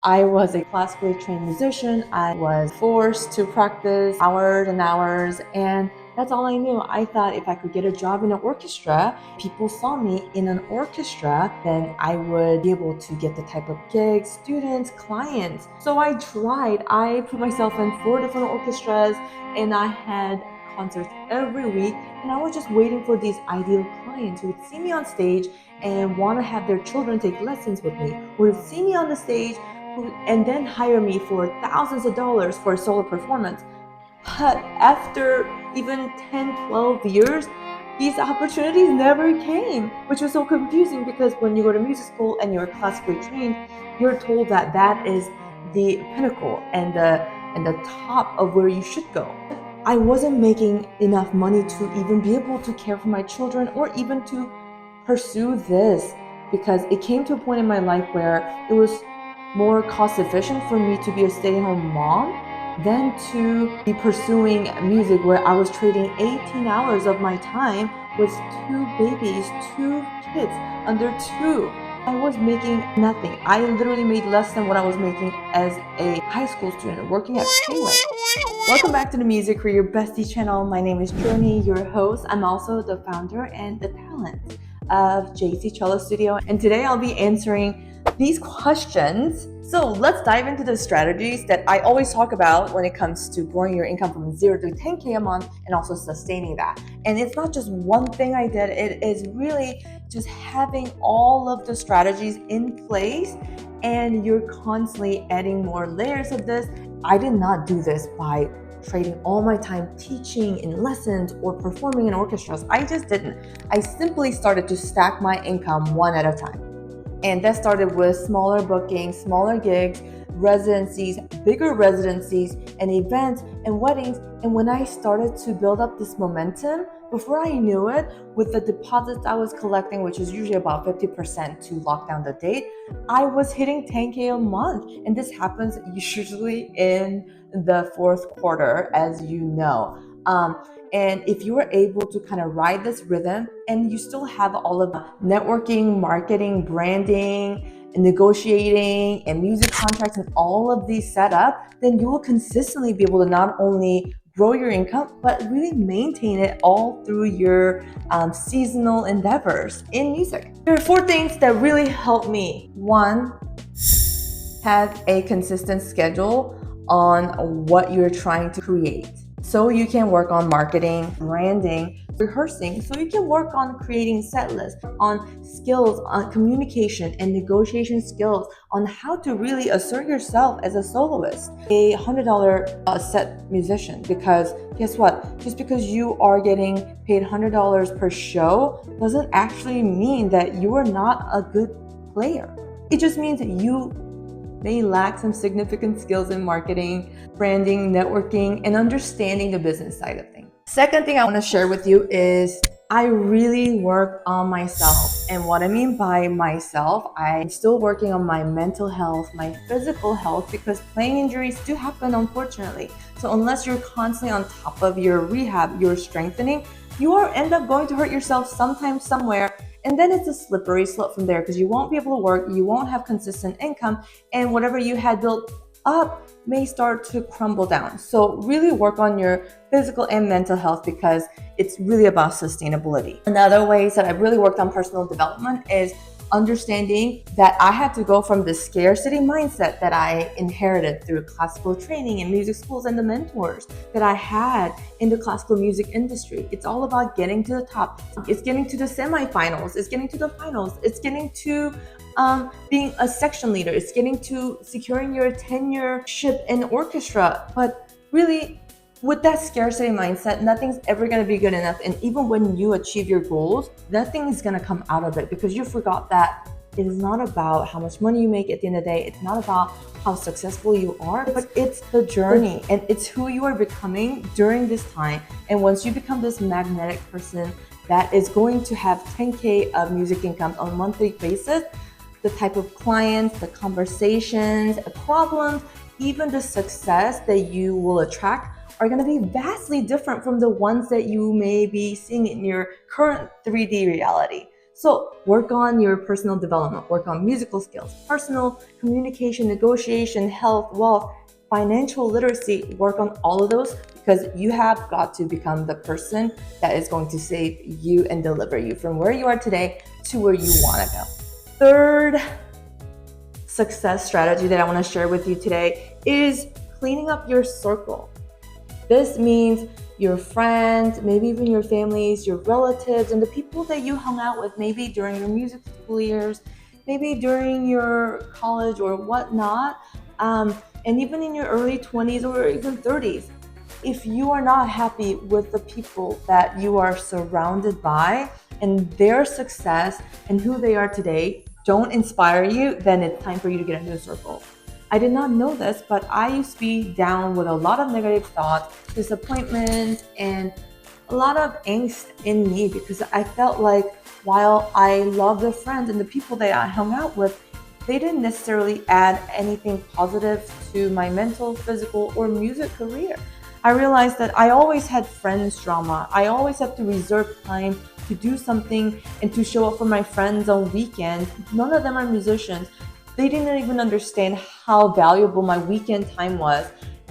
I was a classically trained musician. I was forced to practice hours and hours, and that's all I knew. I thought if I could get a job in an orchestra, people saw me in an orchestra, then I would be able to get the type of gigs, students, clients. So I tried. I put myself in 4 different orchestras, and I had concerts every week, and I was just waiting for these ideal clients who would see me on stage and want to have their children take lessons with me, who would see me on the stage and then hire me for thousands of dollars for a solo performance. But after even 10, 12 years, these opportunities never came, which was so confusing because when you go to music school and you're classically trained, you're told that that is the pinnacle and the top of where you should go. I wasn't making enough money to even be able to care for my children or even to pursue this because it came to a point in my life where it was more cost efficient for me to be a stay-at-home mom than to be pursuing music where I was trading 18 hours of my time with 2 babies, 2 kids under 2. I was making nothing. I literally made less than what I was making as a high school student working at Payway. Welcome back to the Music Career Bestie channel. My name is Journey, your host. I'm also the founder and the talent of JC Cello Studio. And today I'll be answering these questions. So let's dive into the strategies that I always talk about when it comes to growing your income from 0 to 10K a month and also sustaining that. And it's not just one thing I did. It is really just having all of the strategies in place, and you're constantly adding more layers of this. I did not do this by trading all my time teaching in lessons or performing in orchestras. I just didn't. I simply started to stack my income one at a time. And that started with smaller bookings, smaller gigs, residencies, bigger residencies, and events and weddings. And when I started to build up this momentum, before I knew it, with the deposits I was collecting, which is usually about 50% to lock down the date, I was hitting 10K a month. And this happens usually in the fourth quarter, as you know. And if you were able to kind of ride this rhythm and you still have all of the networking, marketing, branding, and negotiating and music contracts and all of these set up, then you will consistently be able to not only grow your income, but really maintain it all through your seasonal endeavors in music. There are 4 things that really help me. 1, have a consistent schedule on what you're trying to create. So you can work on marketing, branding, rehearsing, so you can work on creating set lists, on skills, on communication and negotiation skills, on how to really assert yourself as a soloist, a $100 set musician. Because guess what? Just because you are getting paid $100 per show doesn't actually mean that you are not a good player. It just means that you may lack some significant skills in marketing, branding, networking, and understanding the business side of things. Second thing I want to share with you is I really work on myself. And what I mean by myself, I'm still working on my mental health, my physical health, because playing injuries do happen, unfortunately. So unless you're constantly on top of your rehab, your strengthening, you are end up going to hurt yourself sometime, somewhere. And then it's a slippery slope from there because you won't be able to work, you won't have consistent income, and whatever you had built up may start to crumble down. So really work on your physical and mental health because it's really about sustainability. Another ways that I've really worked on personal development is understanding that I had to go from the scarcity mindset that I inherited through classical training and music schools and the mentors that I had in the classical music industry. It's all about getting to the top. It's getting to the semifinals. It's getting to the finals. It's getting to being a section leader. It's getting to securing your tenureship in orchestra. But really, with that scarcity mindset, nothing's ever going to be good enough. And even when you achieve your goals, nothing is going to come out of it because you forgot that it is not about how much money you make at the end of the day. It's not about how successful you are, but it's the journey and it's who you are becoming during this time. And once you become this magnetic person that is going to have 10K of music income on a monthly basis, the type of clients, the conversations, the problems, even the success that you will attract are going to be vastly different from the ones that you may be seeing in your current 3D reality. So work on your personal development, work on musical skills, personal communication, negotiation, health, wealth, financial literacy, work on all of those, because you have got to become the person that is going to save you and deliver you from where you are today to where you want to go. Third success strategy that I want to share with you today is cleaning up your circle. This means your friends, maybe even your families, your relatives, and the people that you hung out with maybe during your music school years, maybe during your college or whatnot, and even in your early 20s or even 30s. If you are not happy with the people that you are surrounded by and their success and who they are today don't inspire you, then it's time for you to get a new circle. I did not know this, but I used to be down with a lot of negative thoughts, disappointment, and a lot of angst in me because I felt like while I loved the friends and the people that I hung out with, they didn't necessarily add anything positive to my mental, physical, or music career. I realized that I always had friends drama. I always have to reserve time to do something and to show up for my friends on weekends. None of them are musicians. They didn't even understand how valuable my weekend time was.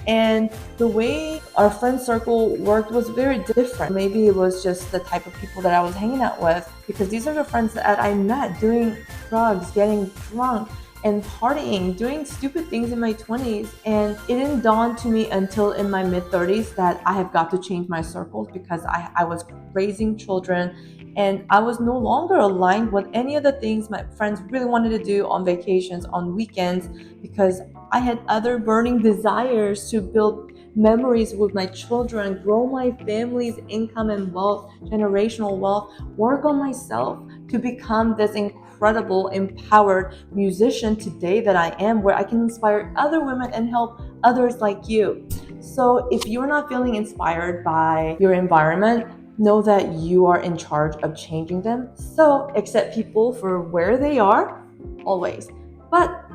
And the way our friend circle worked was very different. Maybe it was just the type of people that I was hanging out with, because these are the friends that I met doing drugs, getting drunk, and partying, doing stupid things in my 20s. And it didn't dawn to me until in my mid 30s that I have got to change my circles, because I was raising children and I was no longer aligned with any of the things my friends really wanted to do on vacations, on weekends, because I had other burning desires to build memories with my children, grow my family's income and wealth, generational wealth, work on myself to become this incredible, empowered musician today that I am, where I can inspire other women and help others like you. So if you're not feeling inspired by your environment, know that you are in charge of changing them. So accept people for where they are, always. But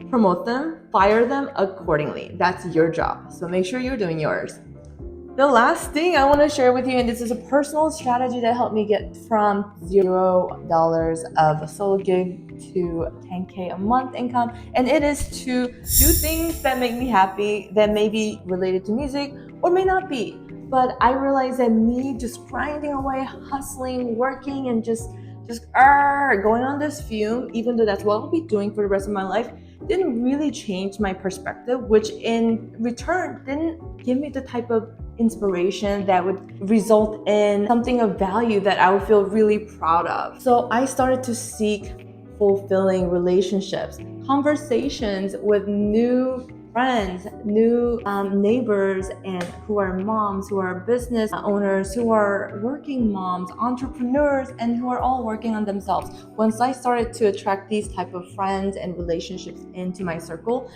promote them, fire them accordingly. That's your job. So make sure you're doing yours. The last thing I want to share with you, and this is a personal strategy that helped me get from $0 of a solo gig to 10K a month income, and it is to do things that make me happy, that may be related to music or may not be. But I realized that me just grinding away, hustling, working, and just going on this fume, even though that's what I'll be doing for the rest of my life, didn't really change my perspective, which in return didn't give me the type of inspiration that would result in something of value that I would feel really proud of. So I started to seek fulfilling relationships, conversations with new friends, new neighbors, and who are moms, who are business owners, who are working moms, entrepreneurs, and who are all working on themselves. Once I started to attract these type of friends and relationships into my circle,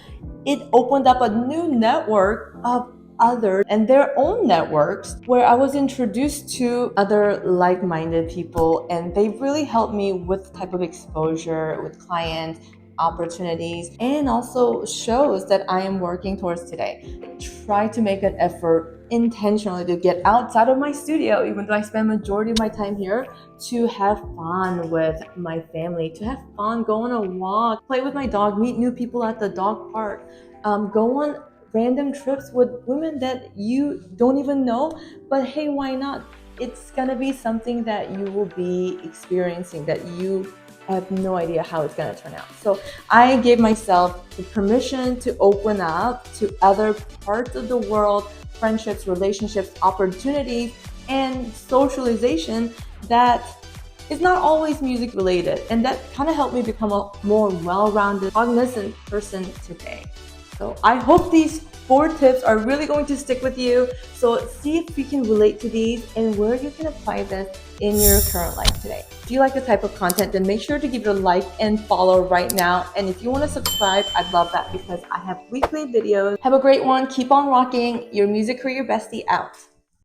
it opened up a new network of others and their own networks, where I was introduced to other like-minded people, and they really helped me with the type of exposure with clients, opportunities, and also shows that I am working towards today. Try to make an effort intentionally to get outside of my studio, even though I spend majority of my time here, to have fun with my family, to have fun, go on a walk, play with my dog, meet new people at the dog park, go on random trips with women that you don't even know, but hey, why not? It's gonna be something that you will be experiencing that you have no idea how it's gonna turn out. So I gave myself the permission to open up to other parts of the world, friendships, relationships, opportunities, and socialization that is not always music related. And that kind of helped me become a more well-rounded, cognizant person today. So I hope these 4 tips are really going to stick with you. So see if you can relate to these and where you can apply this in your current life today. If you like the type of content, then make sure to give it a like and follow right now. And if you want to subscribe, I'd love that, because I have weekly videos. Have a great one. Keep on rocking. Your music career bestie out.